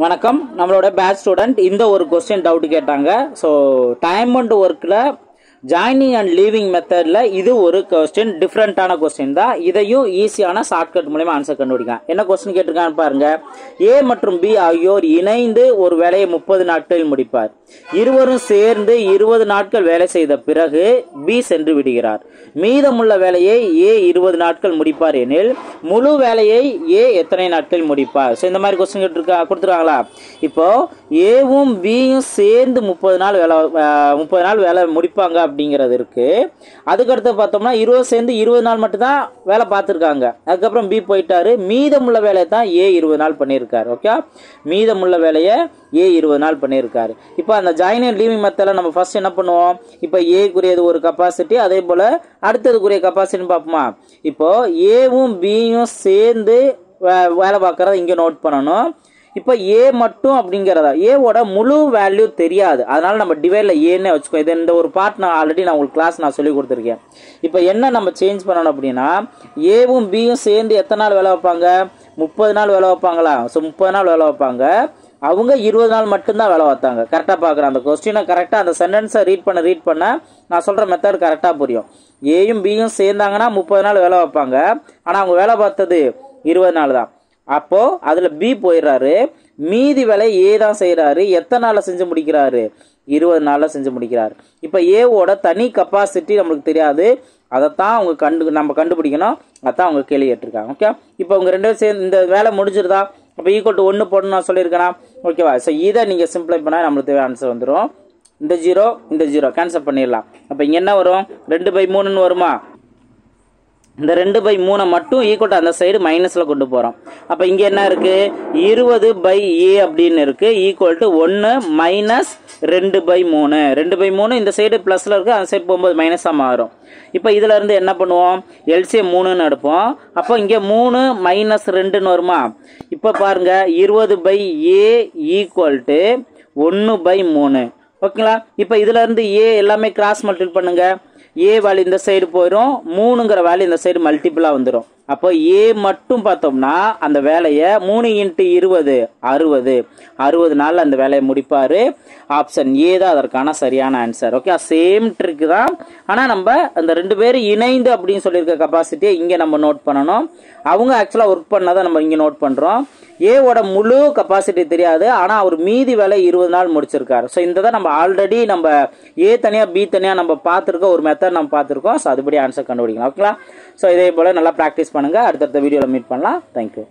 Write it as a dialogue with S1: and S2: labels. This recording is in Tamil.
S1: வணக்கம். நம்மளோட பேட்ச் ஸ்டூடெண்ட் இந்த ஒரு கொஸ்டின் டவுட் கேட்டாங்க. ஸோ டைம் அண்ட் ஒர்க்கில் ஜாயினிங் அண்ட் லீவிங் மெத்தடில் இது ஒரு கொஸ்டின், டிஃப்ரெண்ட்டான கொஸ்டின் தான். இதையும் ஈஸியான ஷார்ட்கட் மூலமா ஆன்சர் கண்டுபிடிக்கலாம். என்ன கொஸ்டின் கேட்டிருக்கான்னு பாருங்க. ஏ மற்றும் பி ஆகியோர் இணைந்து ஒரு வேலையை 30 நாட்களில் முடிப்பார். இருவரும் சேர்ந்து 20 நாட்கள் வேலை செய்த பிறகு பி சென்று விடுகிறார். மீதமுள்ள வேலையை ஏ 20 நாட்கள் முடிப்பார் எனில் முழு வேலையை ஏ எத்தனை நாட்கள் முடிப்பார்? ஸோ இந்த மாதிரி கொஸ்டின் கொடுத்துருக்காங்களா? இப்போ ஏவும் பியும் சேர்ந்து 30 நாள் வேலை முடிப்பாங்க அப்படிங்கிறது இருக்கு. அதுக்கடுத்து பார்த்தோம்னா 20 சேர்ந்து 20 நாள் மட்டும்தான் வேலை பார்த்துருக்காங்க. அதுக்கப்புறம் பி போயிட்டாரு. மீதமுள்ள வேலையை தான் ஏ 20 நாள் பண்ணியிருக்காரு. ஓகே, மீதமுள்ள வேலையை ஏ 20 நாள் பண்ணியிருக்காரு. இப்போ அந்த ஜாயின் அண்ட் லீவிங் மெத்தடில் நம்ம ஃபர்ஸ்ட் என்ன பண்ணுவோம்? இப்போ ஏக்குரியது ஒரு கெப்பாசிட்டி, அதே போல அடுத்ததுக்குரிய கெப்பாசிட்டின்னு பார்ப்போமா? இப்போ ஏவும் பியும் சேர்ந்து வேலை பார்க்கறத இங்கே நோட் பண்ணணும். இப்போ ஏ மட்டும் அப்படிங்கிறதா ஏவோட முழு வேல்யூ தெரியாது, அதனால நம்ம டிவைட்ல ஏன்னு வச்சுக்கோ. இது இந்த ஒரு பார்ட் நான் ஆல்ரெடி உங்களுக்கு கிளாஸ் சொல்லி கொடுத்துருக்கேன். இப்போ என்ன நம்ம சேஞ்ச் பண்ணணும் அப்படின்னா, ஏவும் பியும் சேர்ந்து எத்தனை நாள் வேலை வைப்பாங்க? 30 நாள் வேலை வைப்பாங்களா? ஸோ 30 நாள் வேலை வைப்பாங்க. அவங்க 20 நாள் மட்டும்தான் வேலை பார்த்தாங்க. கரெக்டாக பார்க்குறேன். அந்த கொஸ்டினை கரெக்டாக அந்த சென்டென்ஸை ரீட் பண்ண நான் சொல்கிற மெத்தட் கரெக்டாக புரியும். ஏயும் பியும் சேர்ந்தாங்கன்னா 30 நாள் வேலை வைப்பாங்க. ஆனால் அவங்க வேலை பார்த்தது 20 நாள் தான். அப்போ அதுல பி போயிடுறாரு. மீதி வேலை ஏ தான் செய்யறாரு. எத்தனை நாள்ல செஞ்சு முடிக்கிறாரு? 20 நாள்ல செஞ்சு முடிக்கிறாரு. இப்ப ஏவோட தனி கெப்பாசிட்டி நம்மளுக்கு தெரியாது, அதைத்தான் அவங்க நம்ம கண்டுபிடிக்கணும். அதான் அவங்க கேள்வி கேட்டிருக்காங்க. ஓகே, இப்போ அவங்க 2 பேரும் சேர்ந்து இந்த வேலை முடிஞ்சிருதா? அப்போ ஈக்குவல் டு 1 போடணும் நான் சொல்லியிருக்கேனா? ஓகேவா? ஸோ இதை நீங்க சிம்பிளை பண்ணா நம்மளுக்கு தேவை ஆன்சர் வந்துடும். இந்த 0 கேன்சல் பண்ணிடலாம். அப்போ இங்க என்ன வரும்? 2/3 வருமா? இந்த 2/3 மட்டும் ஈக்குவல் அந்த சைடு மைனஸ்ல கொண்டு போறோம். அப்ப இங்க என்ன இருக்கு? 20/a அப்படின்னு இருக்கு. Equal to 1 minus 2/3. 2/3 இந்த சைடு பிளஸ்ல இருக்கு, அந்த சைடு போகும்போது மைனஸா மாறும். இப்ப இதுல இருந்து என்ன பண்ணுவோம்? எல்சிஎம் 3ன்னு எடுப்போம். அப்போ இங்க 3 மைனஸ் 2ன்னு வருமா? இப்ப பாருங்க, 20/a ஈக்குவல் டு 1/3. ஓகேங்களா? இப்ப இதுல இருந்து ஏ எல்லாமே கிராஸ் மல்டிபிள் பண்ணுங்க. ஏ வேல்யூ இந்த சைடு போயிடும், 3ங்கிற வேல்யூ இந்த சைடு மல்டிபிளா வந்துடும். அப்போ ஏ மட்டும் பார்த்தோம்னா அந்த வேலையை 3 × 20 60 நாள்ல அந்த வேலையை முடிப்பாரு. ஆப்ஷன் ஏ தான் அதற்கான சரியான ஆன்சர். ஓகே, சேம் ட்ரிக் தான். ஆனா நம்ம அந்த 2 பேரும் இணைந்து அப்படின்னு சொல்லியிருக்க கெப்பாசிட்டியை இங்க நம்ம நோட் பண்ணணும். அவங்க ஆக்சுவலா ஒர்க் பண்ணதை நம்ம இங்க நோட் பண்றோம். ஏவோட முழு கெப்பாசிட்டி தெரியாது, ஆனா அவர் மீதி வேலை 20 நாள் முடிச்சிருக்காரு. ஸோ இந்த தான் நம்ம ஆல்ரெடி நம்ம ஏ தனியா பி தனியா நம்ம பார்த்துருக்கோம், ஒரு மெத்தட் நம்ம பார்த்துருக்கோம். ஸோ அதுபடி ஆன்சர் கண்டுபிடிக்கலாம். ஓகேங்களா? ஸோ இதே போல நல்லா ப்ராக்டிஸ் பண்ணுங்க. அடுத்தடுத்த வீடியோவில் மீட் பண்ணலாம். தேங்க்யூ.